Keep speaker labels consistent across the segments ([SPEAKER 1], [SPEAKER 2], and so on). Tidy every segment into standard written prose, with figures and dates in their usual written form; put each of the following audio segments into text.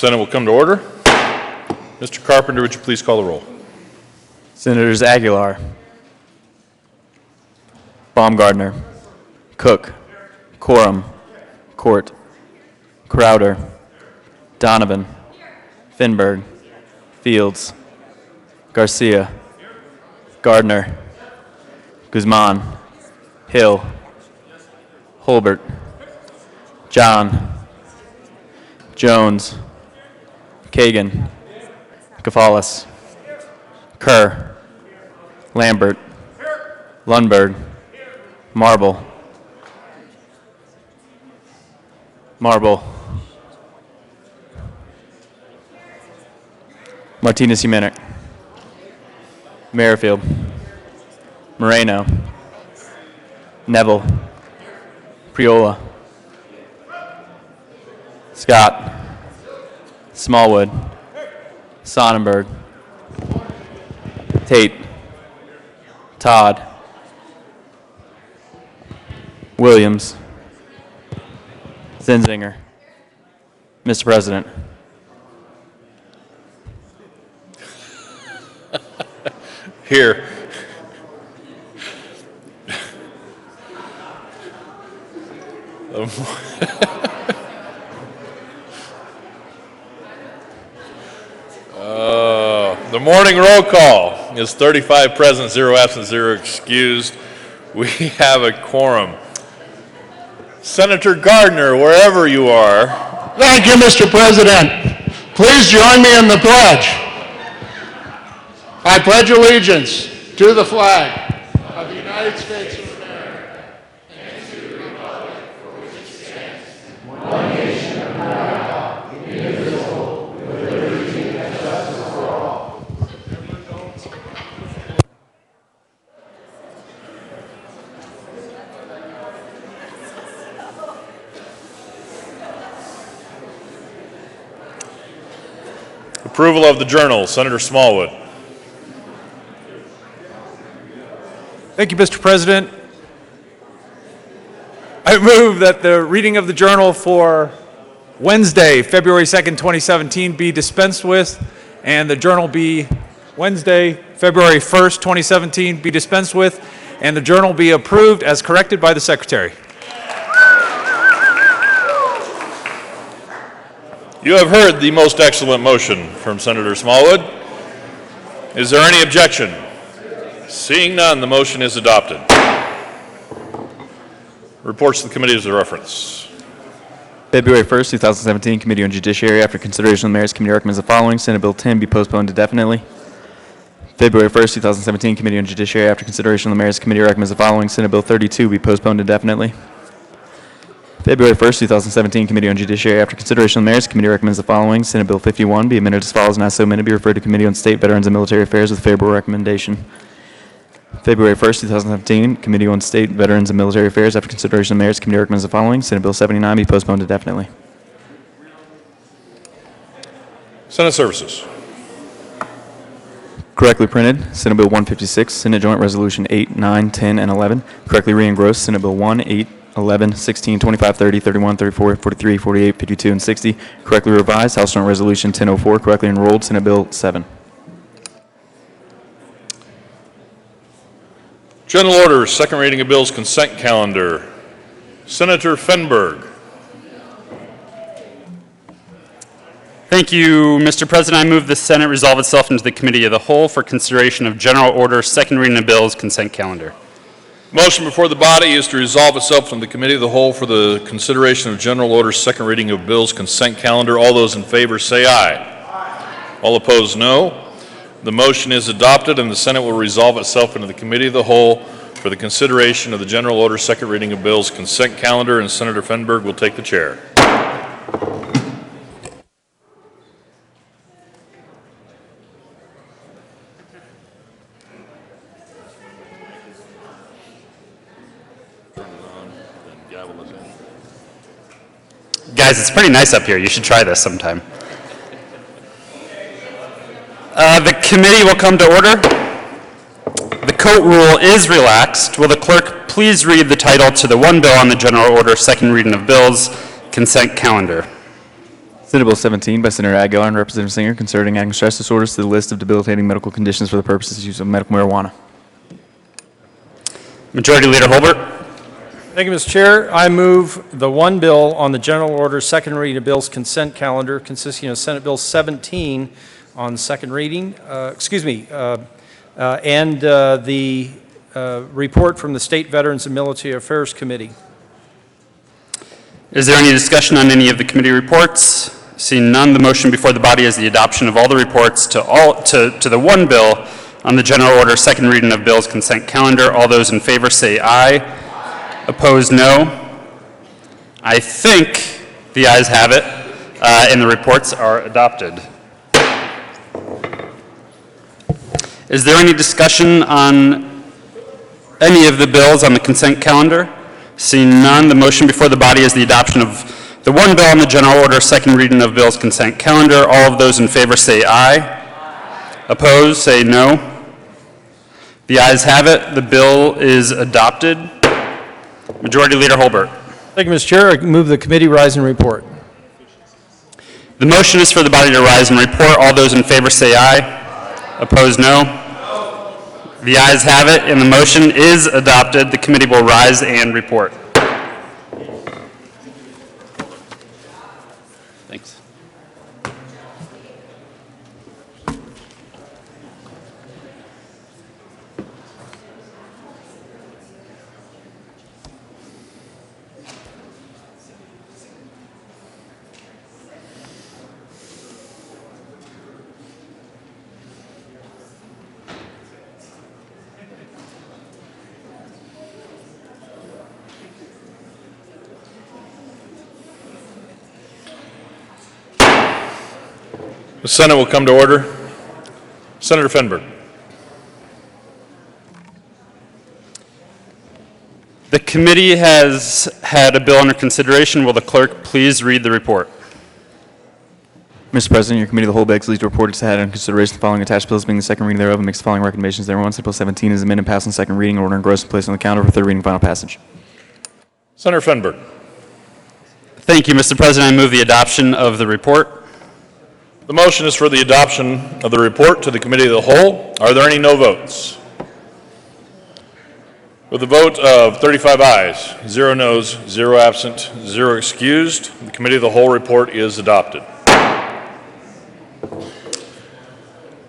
[SPEAKER 1] Senate will come to order. Mr. Carpenter, would you please call the roll?
[SPEAKER 2] Senators Aguilar, Baumgardner, Cook, Quorum, Court, Crowder, Donovan, Finberg, Fields, Garcia, Gardner, Guzman, Hill, Holbert, John, Jones, Kagan, Gafalis, Kerr, Lambert, Lundberg, Marble, Martinez Jimenez, Merrifield, Moreno, Neville, Priola, Scott, Smallwood, Sonnenberg, Tate, Todd, Williams, Zinzinger. Mr. President.
[SPEAKER 1] Here. The morning roll call is 35 present, 0 absent, 0 excused. We have a quorum. Senator Gardner, wherever you are.
[SPEAKER 3] Thank you, Mr. President. Please join me in the pledge. I pledge allegiance to the flag of the United States of America and to the republic for which it stands, one nation under God, indivisible, with liberty and justice for all.
[SPEAKER 1] Approval of the journal, Senator Smallwood.
[SPEAKER 4] Thank you, Mr. President. I move that the reading of the journal for Wednesday, February 2nd, 2017 be dispensed with, and the journal be Wednesday, February 1st, 2017 be dispensed with, and the journal be approved as corrected by the Secretary.
[SPEAKER 1] You have heard the most excellent motion from Senator Smallwood. Is there any objection? Seeing none, the motion is adopted. Reports to the committee as a reference.
[SPEAKER 2] February 1st, 2017, Committee on Judiciary. After consideration of the Mayor's Committee recommends the following. Senate Bill 10 be postponed indefinitely. February 1st, 2017, Committee on Judiciary. After consideration of the Mayor's Committee recommends the following. Senate Bill 32 be postponed indefinitely. February 1st, 2017, Committee on Judiciary. After consideration of the Mayor's Committee recommends the following. Senate Bill 51 be amended as follows and as so amended be referred to Committee on State, Veterans, and Military Affairs with favorable recommendation. February 1st, 2017, Committee on State, Veterans, and Military Affairs. After consideration of the Mayor's Committee recommends the following. Senate Bill 79 be postponed indefinitely.
[SPEAKER 1] Senate Services.
[SPEAKER 2] Correctly printed, Senate Bill 156, Senate Joint Resolution 8, 9, 10, and 11. Correctly re-engrossed, Senate Bill 1, 8, 11, 16, 25, 30, 31, 34, 43, 48, 52, and 60. Correctly revised, House Joint Resolution 1004. Correctly enrolled, Senate Bill 7.
[SPEAKER 1] General orders, second reading of bills, consent calendar. Senator Finberg.
[SPEAKER 5] Thank you, Mr. President. I move the Senate resolve itself into the Committee of the Whole for consideration of general order, second reading of bills, consent calendar.
[SPEAKER 1] Motion before the body is to resolve itself from the Committee of the Whole for the consideration of general orders, second reading of bills, consent calendar. All those in favor say aye. Aye. All opposed, no. The motion is adopted, and the Senate will resolve itself into the Committee of the Whole for the consideration of the general order, second reading of bills, consent calendar, and Senator Finberg will take the chair.
[SPEAKER 5] Guys, it's pretty nice up here. You should try this sometime. The committee will come to order. The coat rule is relaxed. Will the clerk please read the title to the one bill on the general order, second reading of bills, consent calendar?
[SPEAKER 2] Senate Bill 17 by Senator Aguilar and Representative Singer concerning adding stress disorders to the list of debilitating medical conditions for the purposes of use of medical marijuana.
[SPEAKER 5] Majority Leader Holbert.
[SPEAKER 6] Thank you, Mr. Chair. I move the one bill on the general order second reading of bills consent calendar consisting of Senate Bill 17 on second reading, and the report from the State Veterans and Military Affairs Committee.
[SPEAKER 5] Is there any discussion on any of the committee reports? Seeing none, the motion before the body is the adoption of all the reports to the one bill on the general order second reading of bills consent calendar. All those in favor say aye. Opposed, no. I think the ayes have it, and the reports are adopted. Is there any discussion on any of the bills on the consent calendar? Seeing none, the motion before the body is the adoption of the one bill on the general order second reading of bills consent calendar. All of those in favor say aye. Opposed, say no. The ayes have it. The bill is adopted. Majority Leader Holbert.
[SPEAKER 6] Thank you, Mr. Chair. I move the committee rise and report.
[SPEAKER 5] The motion is for the body to rise and report. All those in favor say aye. Opposed, no. The ayes have it, and the motion is adopted. The committee will rise and report. Thanks.
[SPEAKER 1] The Senate will come to order. Senator Fenberg.
[SPEAKER 5] The committee has had a bill under consideration. Will the clerk please read the report?
[SPEAKER 2] Mr. President, your committee of the whole begs leave to report its had under consideration the following attached bills being the second reading thereof and makes the following recommendations thereon. Senate Bill 17 is amended and passed on second reading in order and engrossed and placed on the calendar for third reading and final passage.
[SPEAKER 1] Senator Fenberg.
[SPEAKER 5] Thank you, Mr. President. I move the adoption of the report.
[SPEAKER 1] The motion is for the adoption of the report to the committee of the whole. Are there any no votes? With a vote of 35 ayes, 0 noes, 0 absent, 0 excused, the committee of the whole report is adopted.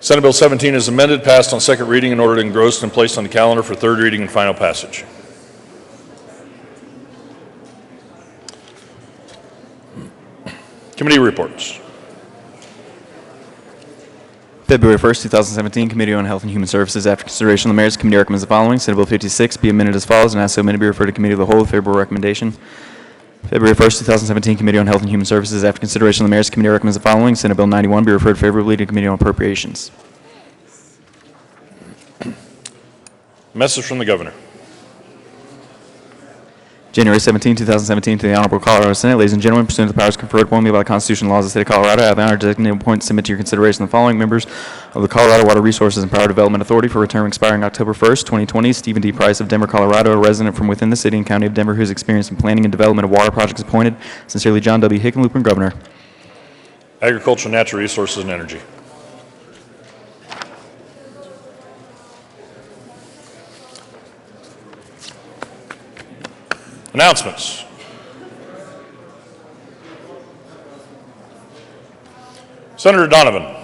[SPEAKER 1] Senate Bill 17 is amended, passed on second reading in order to engrossed and placed on the calendar for third reading and final passage. Committee reports.
[SPEAKER 2] February 1st, 2017, Committee on Health and Human Services. After consideration of the merits, the committee recommends the following. Senate Bill 56 be amended as follows and as so amended be referred to Committee of the Whole with favorable recommendation. February 1st, 2017, Committee on Health and Human Services. After consideration of the merits, the committee recommends the following. Senate Bill 91 be referred favorably to Committee on Appropriations.
[SPEAKER 1] Message from the governor.
[SPEAKER 2] January 17, 2017, to the Honorable Colorado Senate. Ladies and gentlemen, pursuant to the powers conferred upon me by the Constitution and laws of the State of Colorado, I have the honor to designate and appoint and submit to your consideration the following members of the Colorado Water Resources and Power Development Authority for a term expiring October 1st, 2020. Stephen D. Price of Denver, Colorado, a resident from within the city and county of Denver who has experience in planning and development of water projects appointed. Sincerely, John W. Hickenlooper, Governor.
[SPEAKER 1] Agriculture, Natural Resources, and Energy. Announcements. Senator Donovan.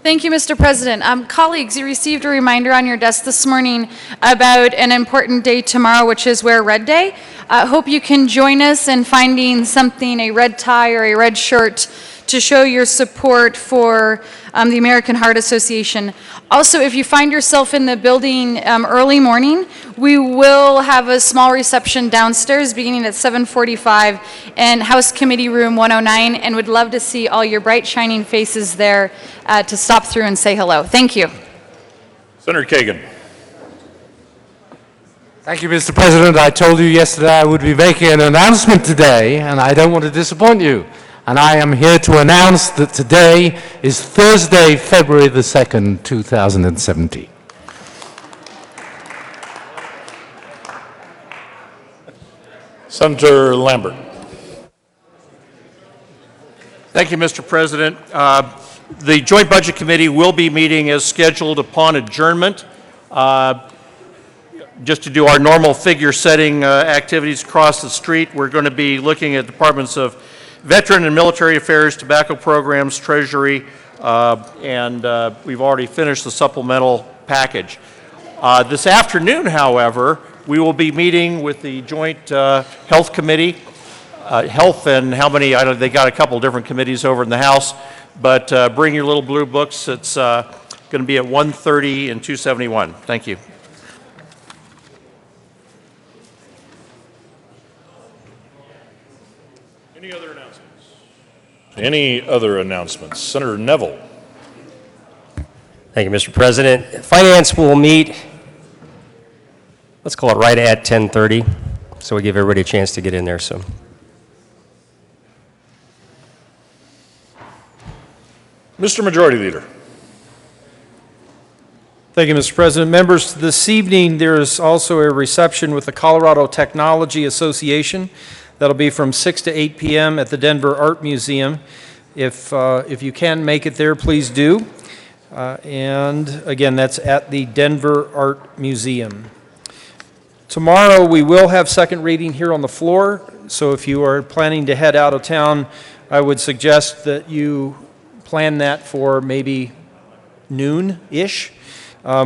[SPEAKER 7] Thank you, Mr. President. Colleagues, you received a reminder on your desk this morning about an important day tomorrow, which is Wear Red Day. Hope you can join us in finding something, a red tie or a red shirt, to show your support for the American Heart Association. Also, if you find yourself in the building early morning, we will have a small reception downstairs beginning at 7:45 in House Committee Room 109, and would love to see all your bright, shining faces there to stop through and say hello. Thank you.
[SPEAKER 1] Senator Kagan.
[SPEAKER 3] Thank you, Mr. President. I told you yesterday I would be making an announcement today, and I don't want to disappoint you. And I am here to announce that today is Thursday, February the 2nd, 2017.
[SPEAKER 1] Senator Lambert.
[SPEAKER 6] Thank you, Mr. President. The Joint Budget Committee will be meeting as scheduled upon adjournment, just to do our normal figure-setting activities across the street. We're going to be looking at departments of Veteran and Military Affairs, Tobacco Programs, Treasury, and we've already finished the supplemental package. This afternoon, however, we will be meeting with the Joint Health Committee. Health and how many, I don't, they got a couple different committees over in the House, but bring your little blue books. It's going to be at 1:30 and 271. Thank you.
[SPEAKER 1] Any other announcements? Any other announcements? Senator Neville.
[SPEAKER 8] Thank you, Mr. President. Finance will meet, let's call it right at 10:30, so we give everybody a chance to get in there. So.
[SPEAKER 1] Mr. Majority Leader.
[SPEAKER 6] Thank you, Mr. President. Members, this evening there is also a reception with the Colorado Technology Association. That'll be from 6 to 8 p.m. at the Denver Art Museum. If you can make it there, please do. And again, that's at the Denver Art Museum. Tomorrow we will have second reading here on the floor, so if you are planning to head out of town, I would suggest that you plan that for maybe noon-ish.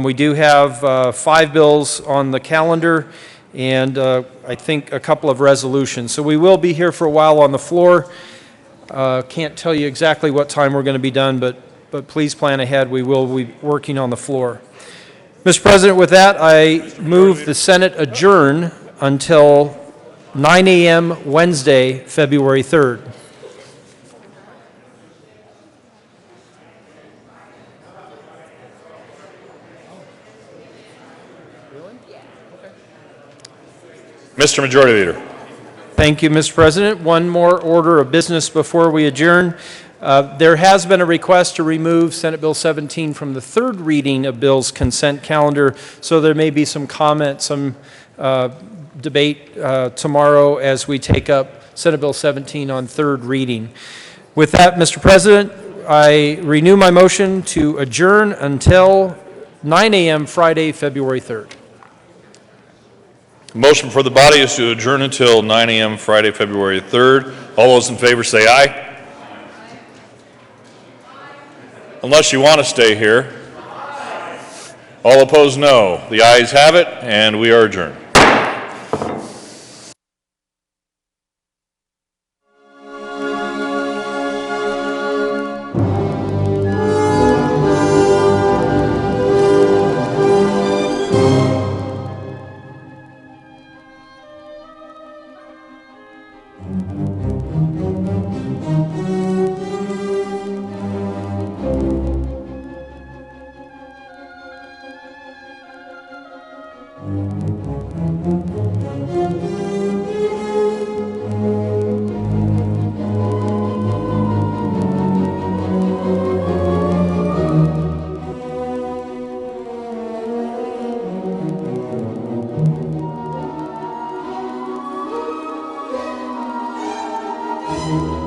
[SPEAKER 6] We do have 5 bills on the calendar and I think a couple of resolutions. So we will be here for a while on the floor. Can't tell you exactly what time we're going to be done, but please plan ahead. We will be working on the floor. Mr. President, with that, I move the Senate adjourn until 9 a.m. Wednesday, February 3rd.
[SPEAKER 1] Mr. Majority Leader.
[SPEAKER 6] Thank you, Mr. President. One more order of business before we adjourn. There has been a request to remove Senate Bill 17 from the third reading of Bill's consent calendar, so there may be some comment, some debate tomorrow as we take up Senate Bill 17 on third reading. With that, Mr. President, I renew my motion to adjourn until 9 a.m. Friday, February 3rd.
[SPEAKER 1] Motion for the body is to adjourn until 9 a.m. Friday, February 3rd. All those in favor say aye. Unless you want to stay here. All opposed, no. The ayes have it, and we are adjourned.
[SPEAKER 9] you.